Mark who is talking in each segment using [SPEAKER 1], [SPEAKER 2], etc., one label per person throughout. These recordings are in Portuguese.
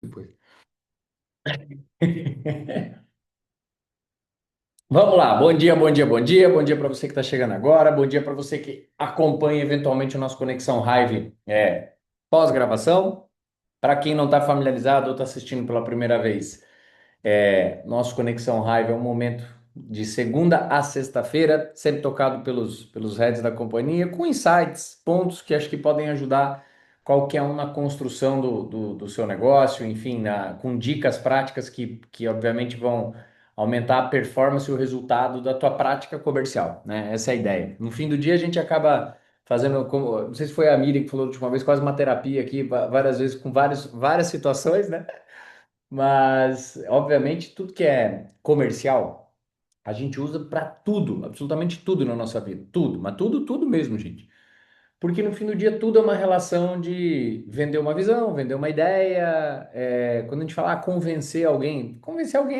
[SPEAKER 1] depois. Vamos lá, bom dia, bom dia, bom dia, bom dia para você que está chegando agora, bom dia para você que acompanha eventualmente o nosso Conexão Hive pós-gravação. Para quem não está familiarizado ou está assistindo pela primeira vez, nosso Conexão Hive é um momento de segunda a sexta-feira, sempre tocado pelos heads da companhia, com insights, pontos que acho que podem ajudar qualquer um na construção do seu negócio, enfim, com dicas práticas que obviamente vão aumentar a performance e o resultado da tua prática comercial, né? Essa é a ideia. No fim do dia, a gente acaba fazendo, como, não sei se foi a Miriam que falou da última vez, quase uma terapia aqui, várias vezes, com várias situações, né? Mas, obviamente, tudo que é comercial, a gente usa para tudo, absolutamente tudo na nossa vida. Tudo, mas tudo, tudo mesmo, gente. Porque no fim do dia, tudo é uma relação de vender uma visão, vender uma ideia. Quando a gente fala convencer alguém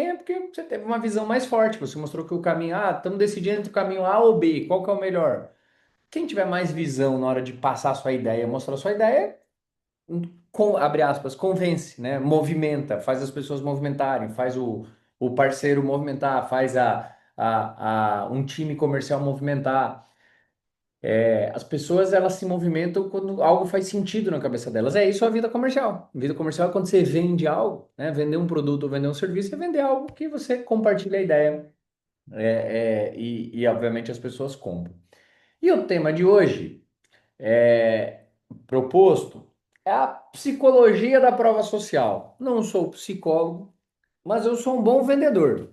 [SPEAKER 1] é porque você teve uma visão mais forte. Você mostrou que o caminho, estamos decidindo entre o caminho A ou B, qual que é o melhor? Quem tiver mais visão na hora de passar a sua ideia, mostrar a sua ideia, abre aspas, convence, né? Movimenta, faz as pessoas movimentarem, faz o parceiro movimentar, faz um time comercial movimentar. As pessoas elas se movimentam quando algo faz sentido na cabeça delas. É isso a vida comercial. Vida comercial é quando você vende algo, né? Vender um produto ou vender um serviço é vender algo que você compartilha a ideia. Obviamente as pessoas compram. E o tema de hoje é proposto é a psicologia da prova social. Não sou psicólogo, mas eu sou um bom vendedor.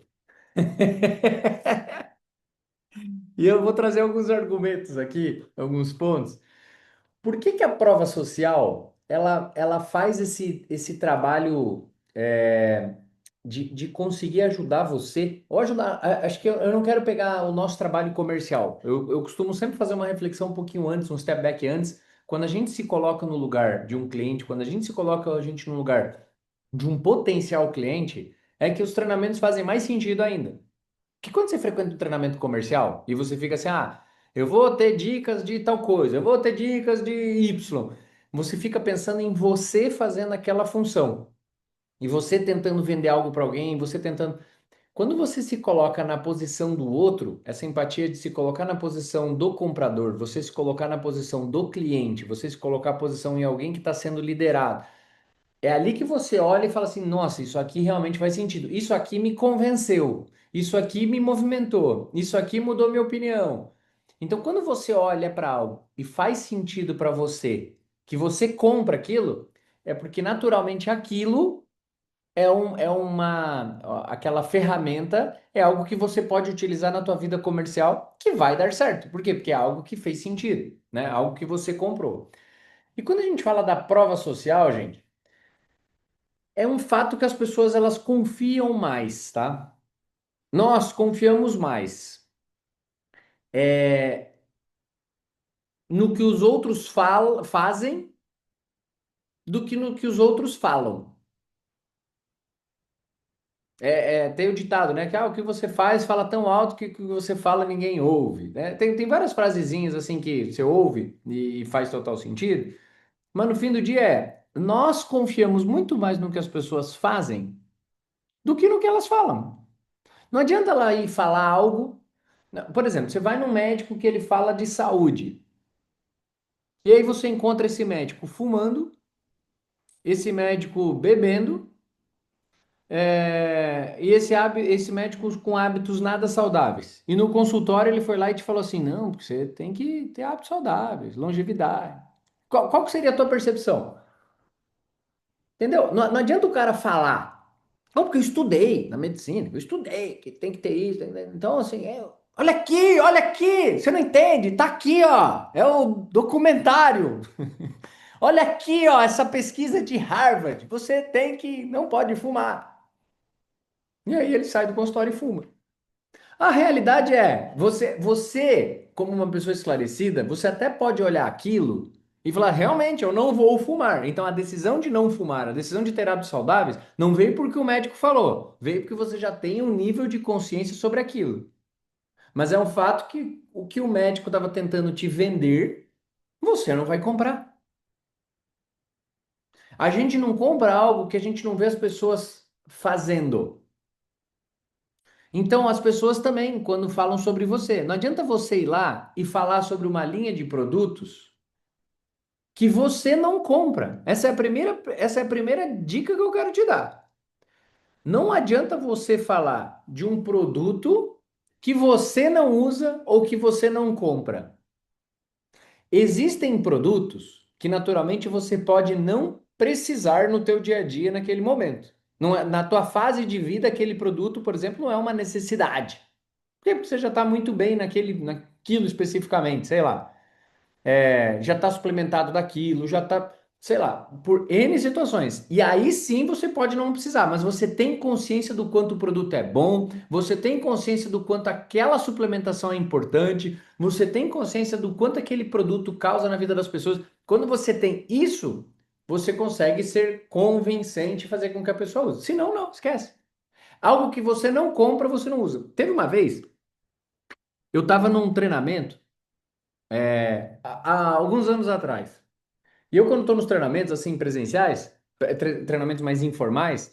[SPEAKER 1] E eu vou trazer alguns argumentos aqui, alguns pontos. Por que que a prova social ela faz esse trabalho de conseguir ajudar você? Ou ajudar, acho que eu não quero pegar o nosso trabalho comercial. Eu costumo sempre fazer uma reflexão um pouquinho antes, um step back antes. Quando a gente se coloca no lugar de um cliente, quando a gente se coloca a gente no lugar de um potencial cliente, é que os treinamentos fazem mais sentido ainda. Que quando você frequenta um treinamento comercial e você fica assim, eu vou ter dicas de tal coisa, eu vou ter dicas de Y, você fica pensando em você fazendo aquela função e você tentando vender algo para alguém, você tentando. Quando você se coloca na posição do outro, essa empatia de se colocar na posição do comprador, você se colocar na posição do cliente, você se colocar na posição em alguém que está sendo liderado. É ali que você olha e fala assim: nossa, isso aqui realmente faz sentido. Isso aqui me convenceu. Isso aqui me movimentou. Isso aqui mudou minha opinião. Então, quando você olha para algo e faz sentido para você, que você compra aquilo, é porque naturalmente aquilo aquela ferramenta é algo que você pode utilizar na tua vida comercial que vai dar certo. Por quê? Porque é algo que fez sentido, né? Algo que você comprou. E quando a gente fala da prova social, gente, é um fato que as pessoas elas confiam mais, tá? Nós confiamos mais no que os outros fazem do que no que os outros falam. Tem o ditado, né? Que o que você faz fala tão alto que o que você fala ninguém ouve, né? Tem várias frasezinhas assim que você ouve e faz total sentido, mas no fim do dia nós confiamos muito mais no que as pessoas fazem do que no que elas falam. Não adianta ela ir falar algo. Por exemplo, você vai num médico que ele fala de saúde. E aí você encontra esse médico fumando, esse médico bebendo, e esse médico com hábitos nada saudáveis. E no consultório ele foi lá e te falou assim: não, porque você tem que ter hábitos saudáveis, longevidade. Qual que seria a tua percepção? Entendeu? Não adianta o cara falar. Não, porque eu estudei na medicina, eu estudei que tem que ter isso. Então, assim, olha aqui, você não entende? Tá aqui, ó, é o documentário. Olha aqui, ó, essa pesquisa de Harvard. Você não pode fumar. E aí ele sai do consultório e fuma. A realidade você, como uma pessoa esclarecida, você até pode olhar aquilo e falar, realmente, eu não vou fumar. Então a decisão de não fumar, a decisão de ter hábitos saudáveis, não veio porque o médico falou, veio porque você já tem um nível de consciência sobre aquilo. Mas é um fato que o que o médico estava tentando te vender, você não vai comprar. A gente não compra algo que a gente não vê as pessoas fazendo. Então, as pessoas também, quando falam sobre você, não adianta você ir lá e falar sobre uma linha de produtos que você não compra. Essa é a primeira dica que eu quero te dar. Não adianta você falar de um produto que você não usa ou que você não compra. Existem produtos que naturalmente você pode não precisar no teu dia a dia naquele momento. Não é, na tua fase de vida, aquele produto, por exemplo, não é uma necessidade. Porque você já está muito bem naquilo especificamente, sei lá. Já está suplementado daquilo, já está, sei lá, por N situações. E aí sim você pode não precisar, mas você tem consciência do quanto o produto é bom, você tem consciência do quanto aquela suplementação é importante, você tem consciência do quanto aquele produto causa na vida das pessoas. Quando você tem isso, você consegue ser convincente e fazer com que a pessoa use. Se não, não, esquece. Algo que você não compra, você não usa. Teve uma vez, eu estava num treinamento, há alguns anos atrás. E eu, quando estou nos treinamentos assim presenciais, treinamentos mais informais,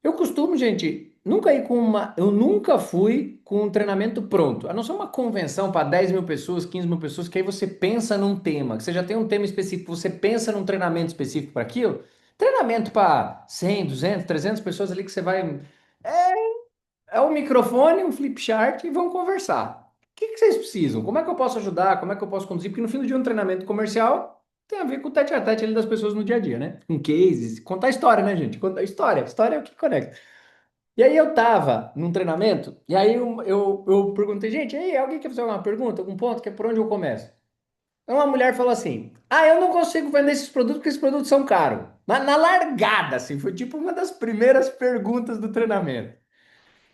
[SPEAKER 1] eu costumo, gente, nunca ir com uma. Eu nunca fui com um treinamento pronto. A não ser uma convenção para 10 mil pessoas, 15 mil pessoas, que aí você pensa num tema, que você já tem um tema específico, você pensa num treinamento específico para aquilo. Treinamento para 100, 200, 300 pessoas ali que você vai. É um microfone, um flip chart e vão conversar. O que vocês precisam? Como é que eu posso ajudar? Como é que eu posso conduzir? Porque no fim do dia, um treinamento comercial tem a ver com o tete a tete ali das pessoas no dia a dia, né? Com cases, contar história, né, gente? Contar história. História é o que conecta. E aí eu tava num treinamento, e aí eu perguntei, gente, e aí, alguém quer fazer alguma pergunta, algum ponto? Que é por onde eu começo? Aí uma mulher falou assim: Ah, eu não consigo vender esses produtos porque esses produtos são caros. Na largada, assim, foi tipo uma das primeiras perguntas do treinamento.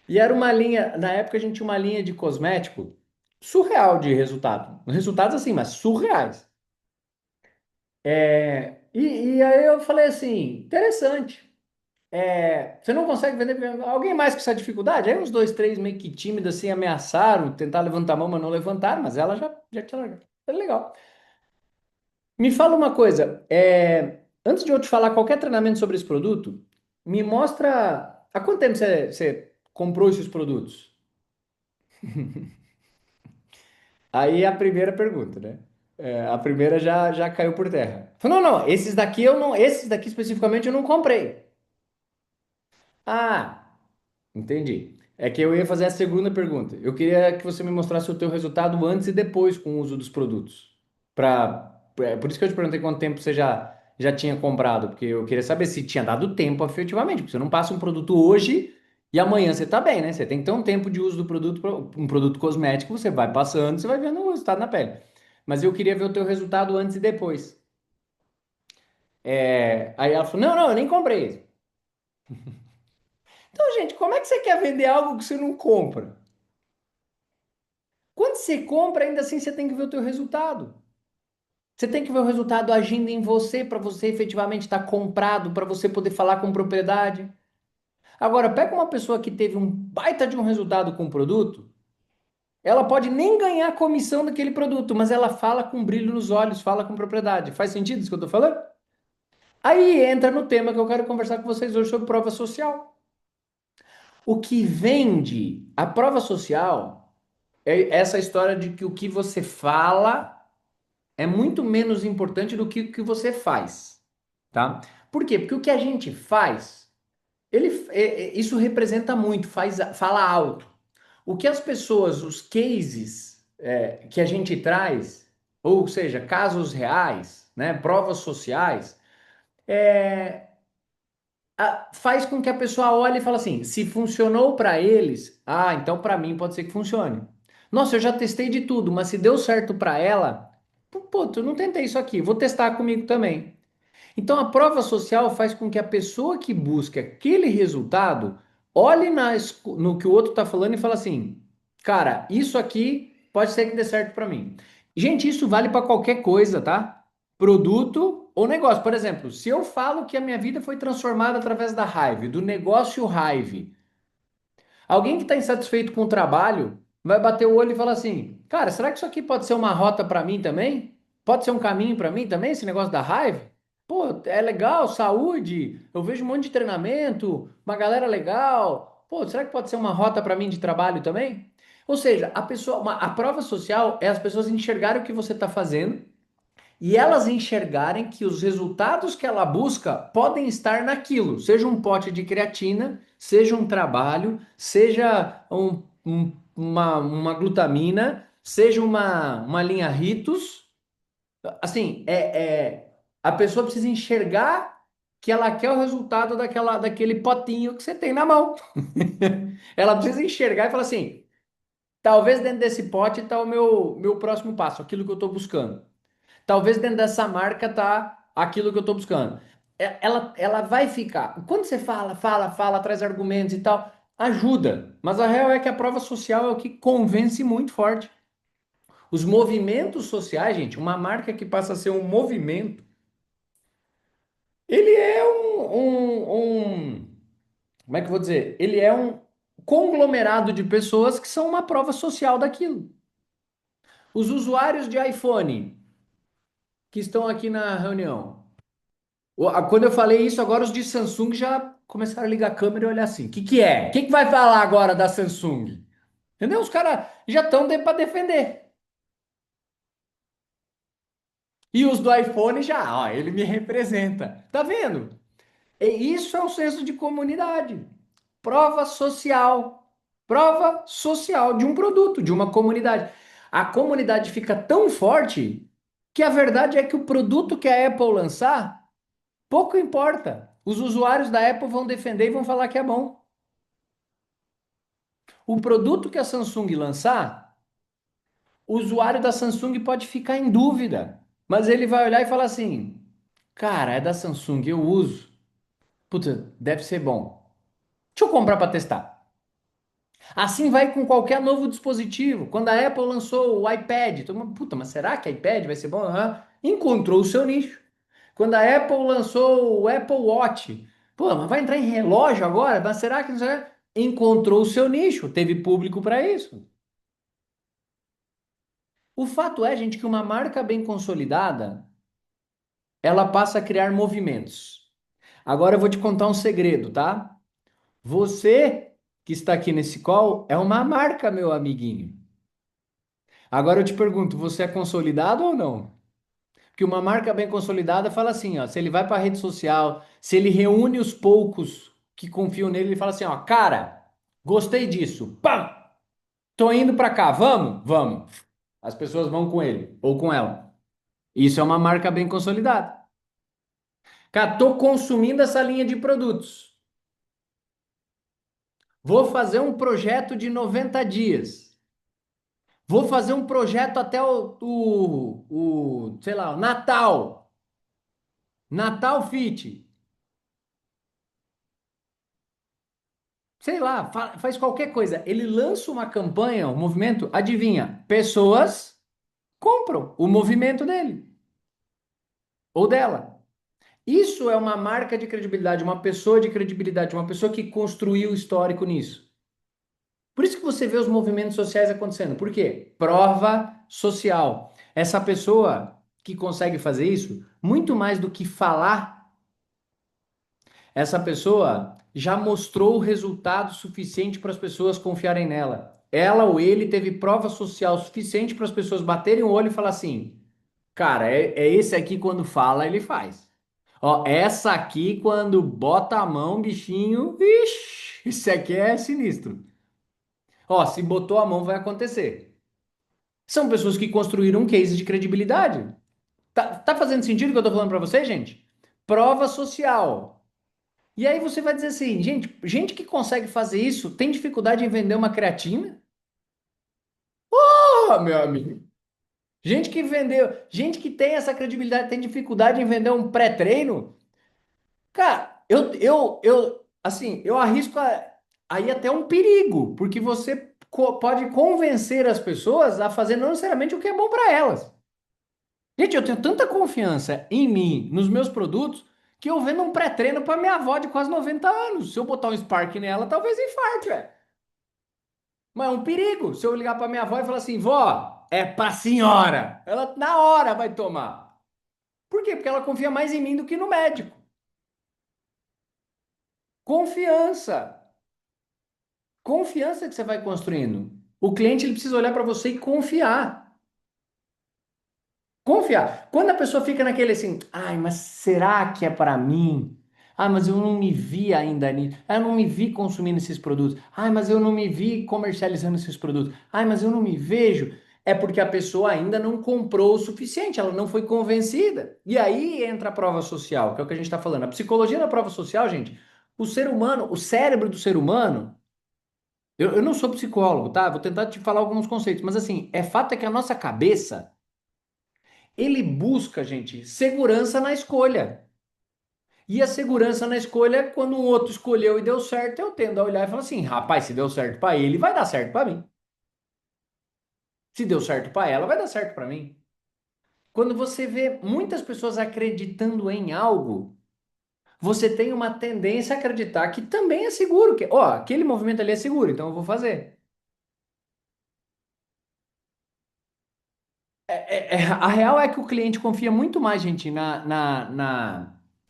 [SPEAKER 1] E era uma linha, na época a gente tinha uma linha de cosmético surreal de resultado. Resultados assim, mas surreais. E aí eu falei assim, interessante. Você não consegue vender pra alguém mais com essa dificuldade? Aí uns dois, três meio que tímidos assim ameaçaram, tentaram levantar a mão, mas não levantaram, mas ela já tinha largado. Foi legal. Me fala uma coisa, antes de eu te falar qualquer treinamento sobre esse produto, me mostra há quanto tempo você comprou esses produtos? Aí a primeira pergunta, né? A primeira já caiu por terra. Falei, não, não, esses daqui eu não, esses daqui especificamente eu não comprei. Ah, entendi. É que eu ia fazer a segunda pergunta. Eu queria que você me mostrasse o teu resultado antes e depois com o uso dos produtos. Por isso que eu te perguntei quanto tempo você já tinha comprado, porque eu queria saber se tinha dado tempo efetivamente, porque você não passa um produto hoje e amanhã você tá bem, né? Você tem que ter um tempo de uso do produto, um produto cosmético, você vai passando, você vai vendo o resultado na pele. Mas eu queria ver o teu resultado antes e depois. Aí ela falou, não, não, eu nem comprei. Então, gente, como é que você quer vender algo que você não compra? Quando você compra, ainda assim você tem que ver o teu resultado. Você tem que ver o resultado agindo em você para você efetivamente estar comprado, para você poder falar com propriedade. Agora, pega uma pessoa que teve um baita de um resultado com o produto, ela pode nem ganhar comissão daquele produto, mas ela fala com brilho nos olhos, fala com propriedade. Faz sentido isso que eu estou falando? Aí entra no tema que eu quero conversar com vocês hoje sobre prova social. O que vende a prova social é essa história de que o que você fala é muito menos importante do que o que você faz, tá? Por quê? Porque o que a gente faz, isso representa muito, fala alto. O que as pessoas, os cases que a gente traz, ou seja, casos reais, né, provas sociais, faz com que a pessoa olhe e fale assim: se funcionou para eles, então para mim pode ser que funcione. Nossa, eu já testei de tudo, mas se deu certo para ela, pô, eu não tentei isso aqui, vou testar comigo também. Então a prova social faz com que a pessoa que busca aquele resultado olhe no que o outro está falando e fale assim: cara, isso aqui pode ser que dê certo para mim. Gente, isso vale para qualquer coisa, tá? Produto ou negócio. Por exemplo, se eu falo que a minha vida foi transformada através da Hive, do negócio Hive, alguém que está insatisfeito com o trabalho vai bater o olho e falar assim: cara, será que isso aqui pode ser uma rota para mim também? Pode ser um caminho para mim também, esse negócio da Hive? Pô, é legal, saúde. Eu vejo um monte de treinamento, uma galera legal. Pô, será que pode ser uma rota para mim de trabalho também? Ou seja, a prova social é as pessoas enxergarem o que você está fazendo e elas enxergarem que os resultados que ela busca podem estar naquilo, seja um pote de creatina, seja um trabalho, seja uma glutamina, seja uma linha Ritus. Assim, a pessoa precisa enxergar que ela quer o resultado daquele potinho que você tem na mão. Ela precisa enxergar e falar assim: talvez dentro desse pote está o meu próximo passo, aquilo que eu estou buscando. Talvez dentro dessa marca tá aquilo que eu estou buscando. Ela vai ficar. Quando você fala, traz argumentos e tal, ajuda. Mas a real é que a prova social é o que convence muito forte. Os movimentos sociais, gente, uma marca que passa a ser um movimento, ele é como é que eu vou dizer? Ele é um conglomerado de pessoas que são uma prova social daquilo. Os usuários de iPhone que estão aqui na reunião. Quando eu falei isso, agora os de Samsung já começaram a ligar a câmera e olhar assim: o que é? O que vai falar agora da Samsung? Entendeu? Os caras já estão para defender. E os do iPhone já, ó, ele me representa. Tá vendo? E isso é o senso de comunidade. Prova social. Prova social de um produto, de uma comunidade. A comunidade fica tão forte que a verdade é que o produto que a Apple lançar, pouco importa. Os usuários da Apple vão defender e vão falar que é bom. O produto que a Samsung lançar, o usuário da Samsung pode ficar em dúvida, mas ele vai olhar e falar assim: cara, é da Samsung, eu uso. Puta, deve ser bom. Deixa eu comprar para testar. Assim vai com qualquer novo dispositivo. Quando a Apple lançou o iPad, todo mundo, puta, mas será que iPad vai ser bom? Aham. Encontrou o seu nicho. Quando a Apple lançou o Apple Watch, pô, mas vai entrar em relógio agora? Mas será que não sei? Encontrou o seu nicho, teve público para isso. O fato é, gente, que uma marca bem consolidada, ela passa a criar movimentos. Agora eu vou te contar um segredo, tá? Você que está aqui nesse call é uma marca, meu amiguinho. Agora eu te pergunto, você é consolidado ou não? Porque uma marca bem consolidada fala assim, ó, se ele vai para a rede social, se ele reúne os poucos que confiam nele, ele fala assim, ó, cara, gostei disso, pam, tô indo para cá, vamos? Vamos. As pessoas vão com ele ou com ela. Isso é uma marca bem consolidada. Cara, tô consumindo essa linha de produtos. Vou fazer um projeto de 90 dias. Vou fazer um projeto até sei lá, o Natal. Natal Fit. Sei lá, faz qualquer coisa. Ele lança uma campanha, um movimento, adivinha? Pessoas compram o movimento dele ou dela. Isso é uma marca de credibilidade, uma pessoa de credibilidade, uma pessoa que construiu histórico nisso. Por isso que você vê os movimentos sociais acontecendo. Por quê? Prova social. Essa pessoa que consegue fazer isso, muito mais do que falar, essa pessoa já mostrou o resultado suficiente para as pessoas confiarem nela. Ela ou ele teve prova social suficiente para as pessoas baterem o olho e falar assim: cara, é esse aqui quando fala, ele faz. Ó, essa aqui quando bota a mão, bichinho, ixi, isso aqui é sinistro. Ó, se botou a mão, vai acontecer. São pessoas que construíram um case de credibilidade. Tá fazendo sentido o que eu tô falando para você, gente? Prova social. E aí você vai dizer assim, gente que consegue fazer isso tem dificuldade em vender uma creatina? Ah, meu amigo. Gente que tem essa credibilidade tem dificuldade em vender um pré-treino? Cara, assim, eu arrisco aí até um perigo, porque você pode convencer as pessoas a fazer não necessariamente o que é bom para elas. Gente, eu tenho tanta confiança em mim, nos meus produtos, que eu vendo um pré-treino para minha avó de quase 90 anos. Se eu botar um Spark nela, talvez infarte, velho. Mas é um perigo. Se eu ligar para minha avó e falar assim, vó, é pra senhora. Ela na hora vai tomar. Por quê? Porque ela confia mais em mim do que no médico. Confiança. Confiança que você vai construindo. O cliente ele precisa olhar para você e confiar. Confiar. Quando a pessoa fica naquele assim, ai, mas será que é para mim? Ah, mas eu não me vi ainda nisso. Ah, eu não me vi consumindo esses produtos. Ai, mas eu não me vi comercializando esses produtos. Ai, mas eu não me vejo. É porque a pessoa ainda não comprou o suficiente, ela não foi convencida. E aí entra a prova social, que é o que a gente está falando. A psicologia da prova social, gente, o ser humano, o cérebro do ser humano. Eu não sou psicólogo, tá? Vou tentar te falar alguns conceitos, mas assim, é fato é que a nossa cabeça, ele busca, gente, segurança na escolha. E a segurança na escolha é quando um outro escolheu e deu certo, eu tendo a olhar e falar assim, rapaz, se deu certo para ele, vai dar certo para mim. Se deu certo para ela, vai dar certo para mim. Quando você vê muitas pessoas acreditando em algo, você tem uma tendência a acreditar que também é seguro, que, ó, aquele movimento ali é seguro, então eu vou fazer. A real é que o cliente confia muito mais, gente,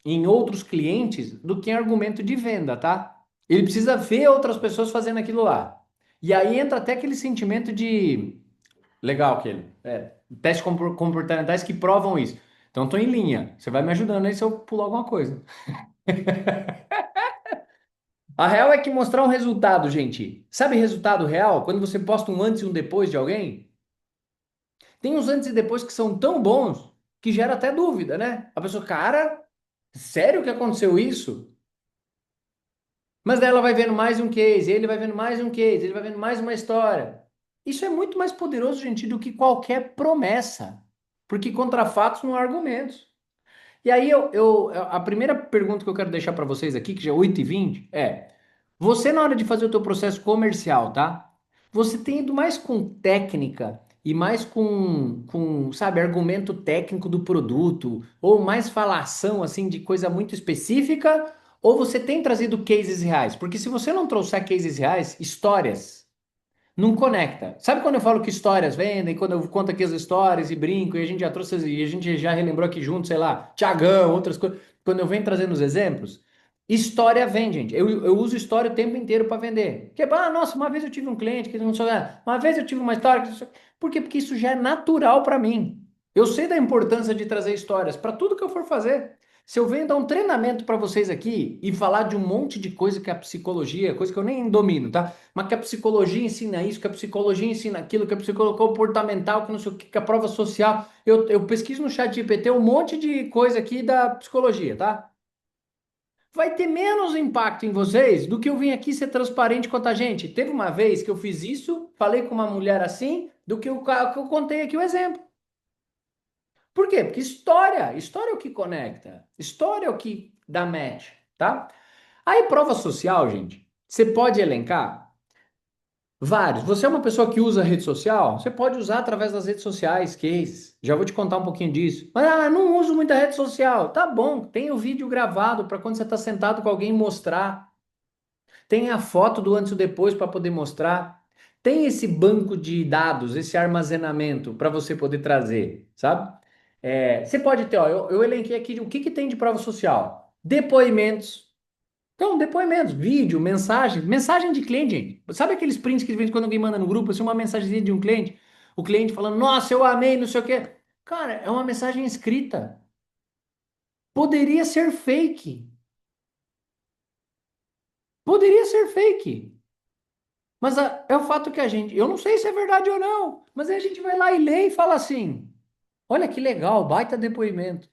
[SPEAKER 1] em outros clientes do que em argumento de venda, tá? Ele precisa ver outras pessoas fazendo aquilo lá. E aí entra até aquele sentimento de. Legal, aquele. Testes comportamentais que provam isso. Então, tô em linha. Você vai me ajudando aí se eu pular alguma coisa. A real é que mostrar um resultado, gente. Sabe resultado real? Quando você posta um antes e um depois de alguém? Tem uns antes e depois que são tão bons que gera até dúvida, né? A pessoa, cara, sério que aconteceu isso? Mas daí ela vai vendo mais um case, ele vai vendo mais um case, ele vai vendo mais uma história. Isso é muito mais poderoso, gente, do que qualquer promessa. Porque contra fatos não há argumentos. E aí a primeira pergunta que eu quero deixar para vocês aqui, que já é 8h20, é: você na hora de fazer o teu processo comercial, tá? Você tem ido mais com técnica e mais sabe, argumento técnico do produto, ou mais falação, assim, de coisa muito específica, ou você tem trazido cases reais? Porque se você não trouxer cases reais, histórias, não conecta. Sabe quando eu falo que histórias vendem, quando eu conto aqui as histórias e brinco, e a gente já trouxe, e a gente já relembrou aqui junto, sei lá, Tiagão, outras coisas. Quando eu venho trazendo os exemplos, história vende, gente. Eu uso história o tempo inteiro para vender. Porque, nossa, uma vez eu tive um cliente que não sei, uma vez eu tive uma história. Por quê? Porque isso já é natural para mim. Eu sei da importância de trazer histórias para tudo que eu for fazer. Se eu venho dar um treinamento para vocês aqui e falar de um monte de coisa que a psicologia, coisa que eu nem domino, tá? Mas que a psicologia ensina isso, que a psicologia ensina aquilo, que a psicologia comportamental, que não sei o que, que a prova social. Eu pesquiso no chat GPT um monte de coisa aqui da psicologia, tá? Vai ter menos impacto em vocês do que eu vim aqui ser transparente com a gente. Teve uma vez que eu fiz isso, falei com uma mulher assim, do que que eu contei aqui o exemplo. Por quê? Porque história é o que conecta, história é o que dá match, tá? Aí, prova social, gente, você pode elencar vários. Você é uma pessoa que usa rede social? Você pode usar através das redes sociais, cases. Já vou te contar um pouquinho disso. Mas, não uso muita rede social. Tá bom, tem o vídeo gravado para quando você está sentado com alguém mostrar. Tem a foto do antes e depois para poder mostrar. Tem esse banco de dados, esse armazenamento para você poder trazer, sabe? Você pode ter, ó, eu elenquei aqui o que que tem de prova social. Depoimentos. Então, depoimentos, vídeo, mensagem de cliente, gente. Sabe aqueles prints que de vez em quando alguém manda no grupo, assim, uma mensagem de um cliente? O cliente falando, nossa, eu amei, não sei o quê. Cara, é uma mensagem escrita. Poderia ser fake. Poderia ser fake. Mas é o fato que eu não sei se é verdade ou não, mas aí a gente vai lá e lê e fala assim: olha que legal, baita depoimento.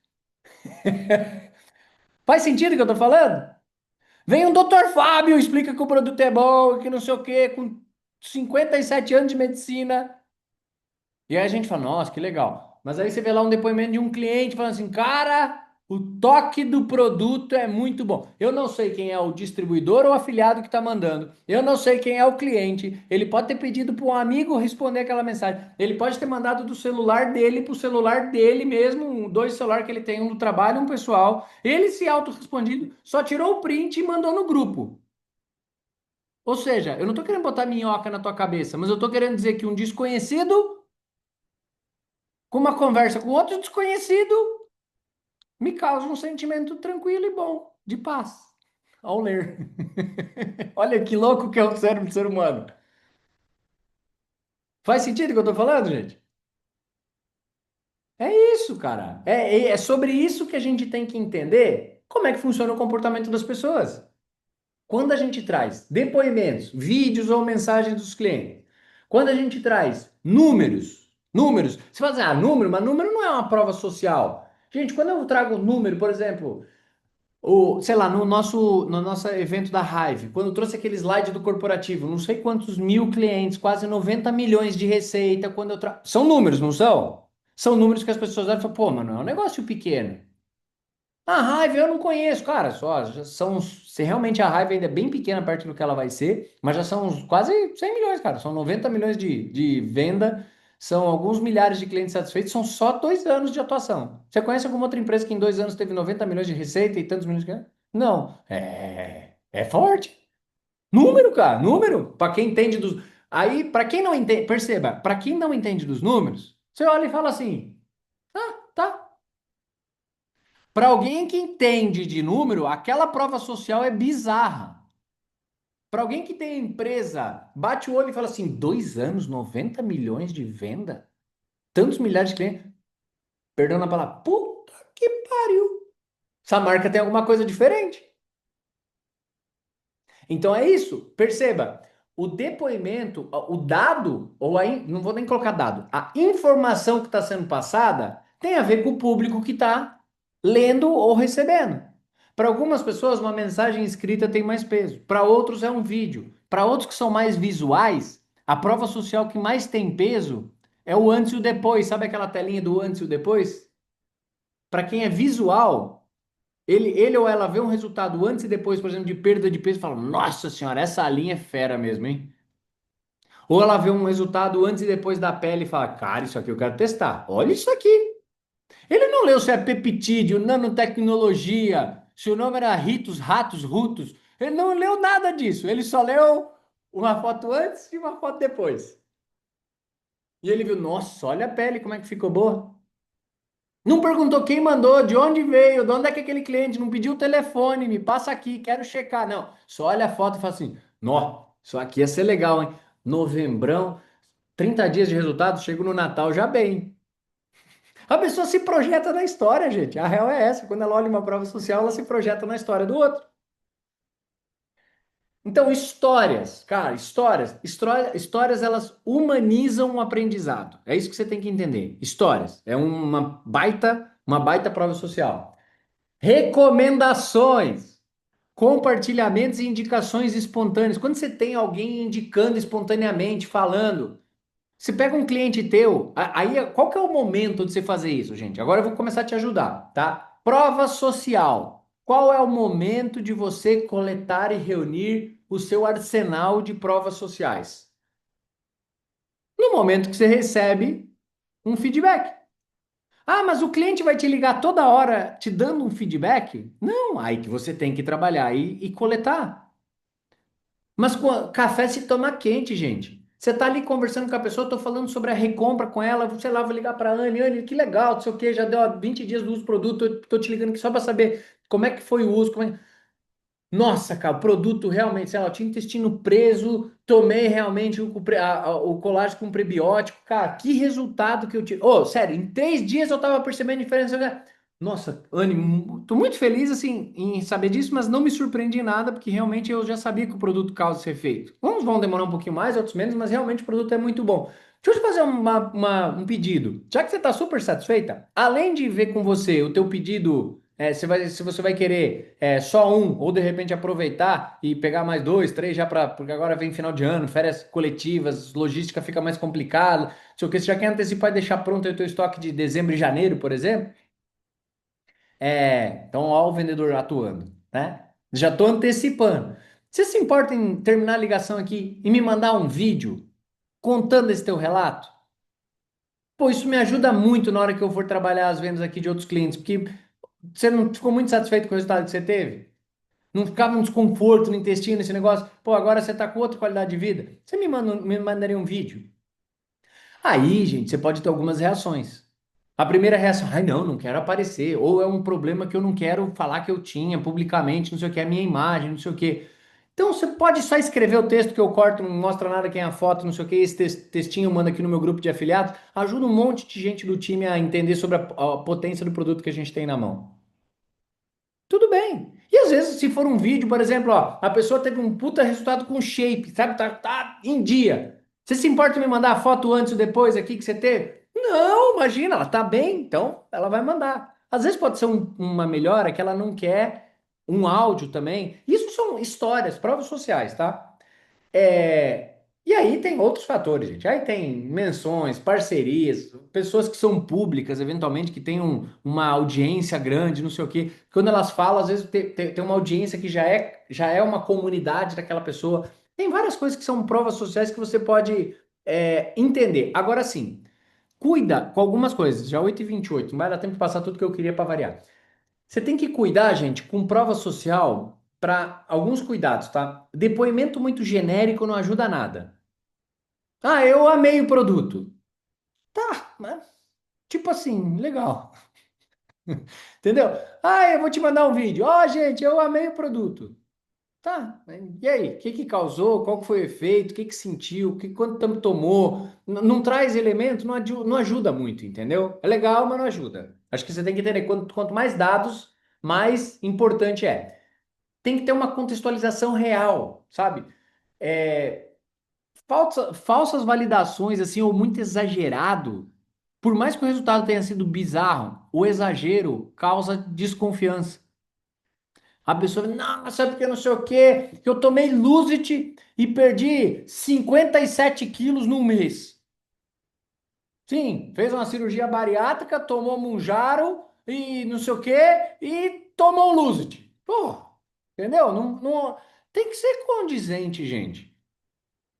[SPEAKER 1] Faz sentido o que eu tô falando? Vem um doutor Fábio, explica que o produto é bom, que não sei o quê, com 57 anos de medicina. E aí a gente fala, nossa, que legal. Mas aí você vê lá um depoimento de um cliente falando assim, cara, o toque do produto é muito bom. Eu não sei quem é o distribuidor ou afiliado que está mandando. Eu não sei quem é o cliente. Ele pode ter pedido para um amigo responder aquela mensagem. Ele pode ter mandado do celular dele para o celular dele mesmo, dois celulares que ele tem, um do trabalho e um pessoal. Ele se autorrespondido, só tirou o print e mandou no grupo. Ou seja, eu não estou querendo botar minhoca na tua cabeça, mas eu estou querendo dizer que um desconhecido com uma conversa com outro desconhecido. me causa um sentimento tranquilo e bom, de paz, ao ler. Olha que louco que é o cérebro do ser humano. Faz sentido o que eu tô falando, gente? É isso, cara. É sobre isso que a gente tem que entender como é que funciona o comportamento das pessoas. Quando a gente traz depoimentos, vídeos ou mensagens dos clientes, quando a gente traz números, você fala assim, ah, número, mas número não é uma prova social. Gente, quando eu trago número, por exemplo, sei lá, no nosso evento da Hive, quando eu trouxe aquele slide do corporativo, não sei quantos mil clientes, quase 90 milhões de receita, são números, não são? São números que as pessoas olham e falam, pô, mas não é um negócio pequeno. A raiva eu não conheço, cara. Só já são, se realmente a raiva ainda é bem pequena perto do que ela vai ser, mas já são quase 100 milhões, cara. São 90 milhões de venda, são alguns milhares de clientes satisfeitos, são só 2 anos de atuação. Você conhece alguma outra empresa que em 2 anos teve 90 milhões de receita e tantos milhões de... Não. É forte. Número, cara, número. Para quem entende dos. Aí, para quem não entende, perceba, para quem não entende dos números, você olha e fala assim: ah, tá. Para alguém que entende de número, aquela prova social é bizarra. Para alguém que tem empresa, bate o olho e fala assim: 2 anos, 90 milhões de venda? Tantos milhares de clientes? Perdão na palavra. Puta que pariu. Essa marca tem alguma coisa diferente. Então é isso. Perceba, o depoimento, o dado, não vou nem colocar dado, a informação que está sendo passada tem a ver com o público que está lendo ou recebendo. Para algumas pessoas, uma mensagem escrita tem mais peso. Para outros, é um vídeo. Para outros que são mais visuais, a prova social que mais tem peso é o antes e o depois. Sabe aquela telinha do antes e o depois? Para quem é visual, ele ou ela vê um resultado antes e depois, por exemplo, de perda de peso e fala: Nossa senhora, essa linha é fera mesmo, hein? Ou ela vê um resultado antes e depois da pele e fala: Cara, isso aqui eu quero testar. Olha isso aqui. Ele não leu se é peptídeo, nanotecnologia, se o nome era ritos, ratos, rutos. Ele não leu nada disso. Ele só leu uma foto antes e uma foto depois. E ele viu: Nossa, olha a pele, como é que ficou boa. Não perguntou quem mandou, de onde veio, de onde é que é aquele cliente, não pediu o telefone, me passa aqui, quero checar. Não, só olha a foto e fala assim: Nó, isso aqui ia ser legal, hein? Novembrão, 30 dias de resultado, chego no Natal já bem. A pessoa se projeta na história, gente. A real é essa. Quando ela olha uma prova social, ela se projeta na história do outro. Então, histórias, cara, histórias, elas humanizam o aprendizado. É isso que você tem que entender. Histórias é uma baita prova social. Recomendações, compartilhamentos e indicações espontâneas. Quando você tem alguém indicando espontaneamente, falando, você pega um cliente teu, aí qual que é o momento de você fazer isso, gente? Agora eu vou começar a te ajudar, tá? Prova social. Qual é o momento de você coletar e reunir o seu arsenal de provas sociais? No momento que você recebe um feedback. Ah, mas o cliente vai te ligar toda hora te dando um feedback? Não, aí que você tem que trabalhar e coletar. Mas café se toma quente, gente. Você tá ali conversando com a pessoa, eu tô falando sobre a recompra com ela, sei lá, vou ligar pra Anne, Anne, que legal, não sei o quê, já deu ó, 20 dias do uso do produto, eu tô te ligando aqui só pra saber como é que foi o uso, Nossa, cara, o produto realmente, sei lá, eu tinha intestino preso, tomei realmente o colágeno com prebiótico, cara, que resultado que eu tive. Ô, sério, em 3 dias eu tava percebendo a diferença. Nossa, Anne, tô muito feliz, assim, em saber disso, mas não me surpreendi em nada, porque realmente eu já sabia que o produto causa esse efeito. Uns vão demorar um pouquinho mais, outros menos, mas realmente o produto é muito bom. Deixa eu te fazer um pedido. Já que você está super satisfeita, além de ver com você o teu pedido, se você vai querer só um, ou de repente aproveitar e pegar mais dois, três já para, porque agora vem final de ano, férias coletivas, logística fica mais complicado. Não sei o que, você já quer antecipar e deixar pronto aí o teu estoque de dezembro e janeiro, por exemplo? Então, ó, o vendedor atuando, né? Já estou antecipando. Você se importa em terminar a ligação aqui e me mandar um vídeo contando esse teu relato? Pô, isso me ajuda muito na hora que eu for trabalhar as vendas aqui de outros clientes, porque você não ficou muito satisfeito com o resultado que você teve? Não ficava um desconforto no intestino, esse negócio? Pô, agora você tá com outra qualidade de vida? Você me mandaria um vídeo? Aí, gente, você pode ter algumas reações. A primeira reação, ai não, não quero aparecer, ou é um problema que eu não quero falar que eu tinha publicamente, não sei o que, é a minha imagem, não sei o que. Então você pode só escrever o texto que eu corto, não mostra nada quem é a foto, não sei o que, esse textinho eu mando aqui no meu grupo de afiliados, ajuda um monte de gente do time a entender sobre a potência do produto que a gente tem na mão. Tudo bem. E às vezes, se for um vídeo, por exemplo, ó, a pessoa teve um puta resultado com shape, sabe? Tá em dia. Você se importa em me mandar a foto antes ou depois aqui que você teve? Não, imagina, ela tá bem, então ela vai mandar. Às vezes pode ser uma melhora que ela não quer um áudio também. Isso são histórias, provas sociais, tá? É, e aí tem outros fatores, gente. Aí tem menções, parcerias, pessoas que são públicas, eventualmente, que têm uma audiência grande, não sei o quê. Quando elas falam, às vezes tem uma audiência que já é uma comunidade daquela pessoa. Tem várias coisas que são provas sociais que você pode entender. Agora sim, cuida com algumas coisas. Já 8h28, não vai dar tempo de passar tudo que eu queria para variar. Você tem que cuidar, gente, com prova social para alguns cuidados, tá? Depoimento muito genérico não ajuda nada. Ah, eu amei o produto. Tá, mas tipo assim, legal. Entendeu? Ah, eu vou te mandar um vídeo. Ó, gente, eu amei o produto. Tá, e aí? O que que causou? Qual que foi o efeito? O que que sentiu? Quanto tempo tomou? Não traz elemento, não ajuda muito, entendeu? É legal, mas não ajuda. Acho que você tem que entender quanto mais dados, mais importante é. Tem que ter uma contextualização real, sabe? É, falsas validações, assim, ou muito exagerado, por mais que o resultado tenha sido bizarro, o exagero causa desconfiança. A pessoa, nossa, porque não sei o quê, que eu tomei Lucit e perdi 57 quilos num mês. Sim, fez uma cirurgia bariátrica, tomou Mounjaro e não sei o quê, e tomou Lucit. Pô, entendeu? Tem que ser condizente, gente.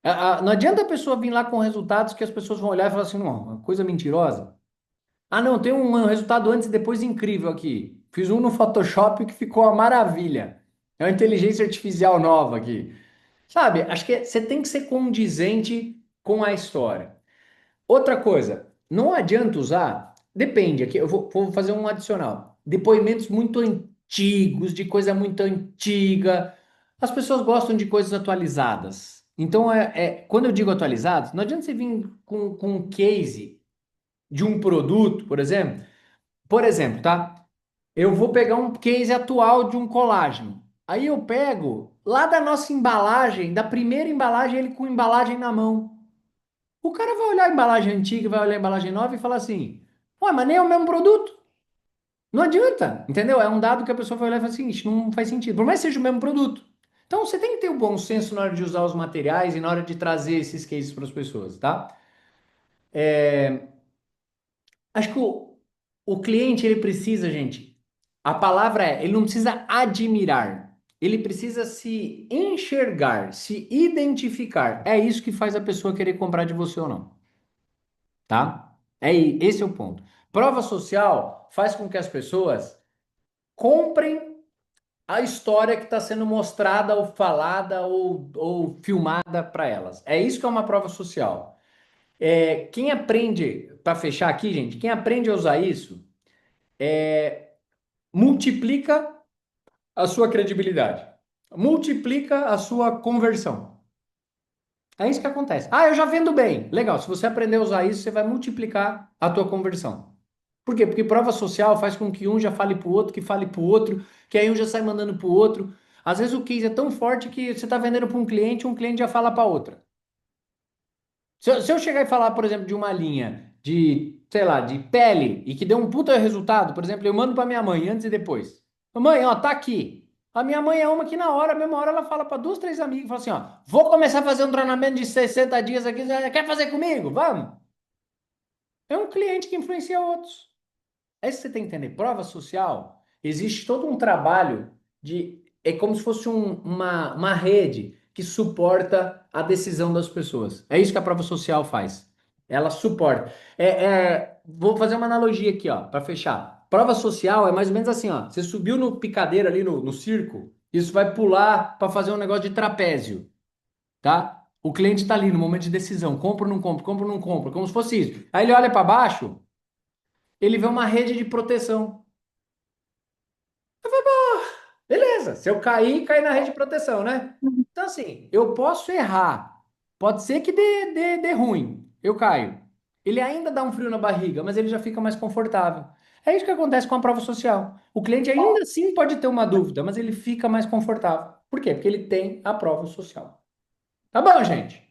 [SPEAKER 1] Não adianta a pessoa vir lá com resultados que as pessoas vão olhar e falar assim, não, uma coisa mentirosa. Ah, não, tem um resultado antes e depois incrível aqui. Fiz um no Photoshop que ficou uma maravilha. É uma inteligência artificial nova aqui. Sabe, acho que você tem que ser condizente com a história. Outra coisa, não adianta usar, depende, aqui eu vou fazer um adicional. Depoimentos muito antigos, de coisa muito antiga. As pessoas gostam de coisas atualizadas. Então, quando eu digo atualizados, não adianta você vir com um case de um produto, por exemplo. Por exemplo, tá? Eu vou pegar um case atual de um colágeno. Aí eu pego lá da nossa embalagem, da primeira embalagem, ele com embalagem na mão. O cara vai olhar a embalagem antiga, vai olhar a embalagem nova e falar assim: ué, mas nem é o mesmo produto. Não adianta, entendeu? É um dado que a pessoa vai olhar e falar assim: isso não faz sentido, por mais que seja o mesmo produto. Então você tem que ter o bom senso na hora de usar os materiais e na hora de trazer esses cases para as pessoas, tá? Acho que o cliente ele precisa, gente. A palavra é, ele não precisa admirar. Ele precisa se enxergar, se identificar. É isso que faz a pessoa querer comprar de você ou não, tá? Esse é o ponto. Prova social faz com que as pessoas comprem a história que está sendo mostrada ou falada ou filmada para elas. É isso que é uma prova social. Quem aprende, para fechar aqui, gente, quem aprende a usar isso, multiplica a sua credibilidade, multiplica a sua conversão. É isso que acontece. Ah, eu já vendo bem. Legal, se você aprender a usar isso, você vai multiplicar a tua conversão. Por quê? Porque prova social faz com que um já fale para o outro, que fale para o outro, que aí um já sai mandando para o outro. Às vezes o case é tão forte que você está vendendo para um cliente já fala para outra. Se eu chegar e falar, por exemplo, de uma linha de, sei lá, de pele e que deu um puta resultado, por exemplo, eu mando para minha mãe antes e depois. Mãe, ó, tá aqui. A minha mãe é uma que na hora, mesma hora, ela fala para duas, três amigas, fala assim, ó, vou começar a fazer um treinamento de 60 dias aqui, você quer fazer comigo? Vamos. É um cliente que influencia outros. É isso que você tem que entender. Prova social, existe todo um trabalho de. É como se fosse uma rede que suporta a decisão das pessoas. É isso que a prova social faz. Ela suporta. Vou fazer uma analogia aqui, ó, para fechar. Prova social é mais ou menos assim, ó. Você subiu no picadeiro ali no circo, isso vai pular para fazer um negócio de trapézio, tá? O cliente está ali no momento de decisão, compra ou não compra, compra ou não compra, como se fosse isso. Aí ele olha para baixo. ele vê uma rede de proteção. Beleza, se eu cair, cai na rede de proteção, né? Então, assim, eu posso errar. Pode ser que dê ruim. Eu caio. Ele ainda dá um frio na barriga, mas ele já fica mais confortável. É isso que acontece com a prova social. O cliente ainda assim pode ter uma dúvida, mas ele fica mais confortável. Por quê? Porque ele tem a prova social. Tá bom, gente?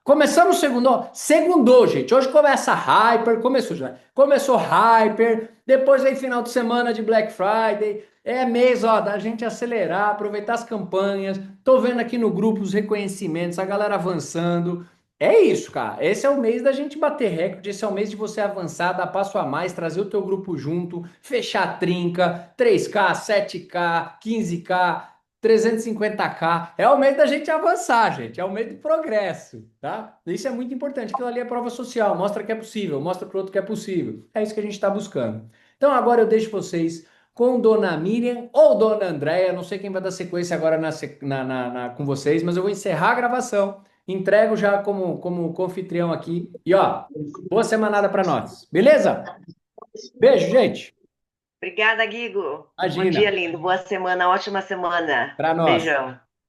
[SPEAKER 1] Começamos o segundo. Segundou, gente. Hoje começa Hyper. Começou já. Começou Hyper. Depois aí final de semana de Black Friday. É mês, ó, da gente acelerar, aproveitar as campanhas. Tô vendo aqui no grupo os reconhecimentos, a galera avançando. É isso, cara. Esse é o mês da gente bater recorde. Esse é o mês de você avançar, dar passo a mais, trazer o teu grupo junto, fechar a trinca, 3K, 7K, 15K. 350K. É o meio da gente avançar, gente. É o meio do progresso, tá? Isso é muito importante. Aquilo ali é prova social, mostra que é possível, mostra para o outro que é possível. É isso que a gente está buscando. Então agora eu deixo vocês com Dona Miriam ou Dona Andréia. Não sei quem vai dar sequência agora com vocês, mas eu vou encerrar a gravação. Entrego já como anfitrião aqui. E ó, boa semanada para nós. Beleza? Beijo, gente.
[SPEAKER 2] Obrigada, Guigo. Bom dia,
[SPEAKER 1] Imagina.
[SPEAKER 2] lindo. Boa semana, ótima semana.
[SPEAKER 1] Para nós.
[SPEAKER 2] Beijão.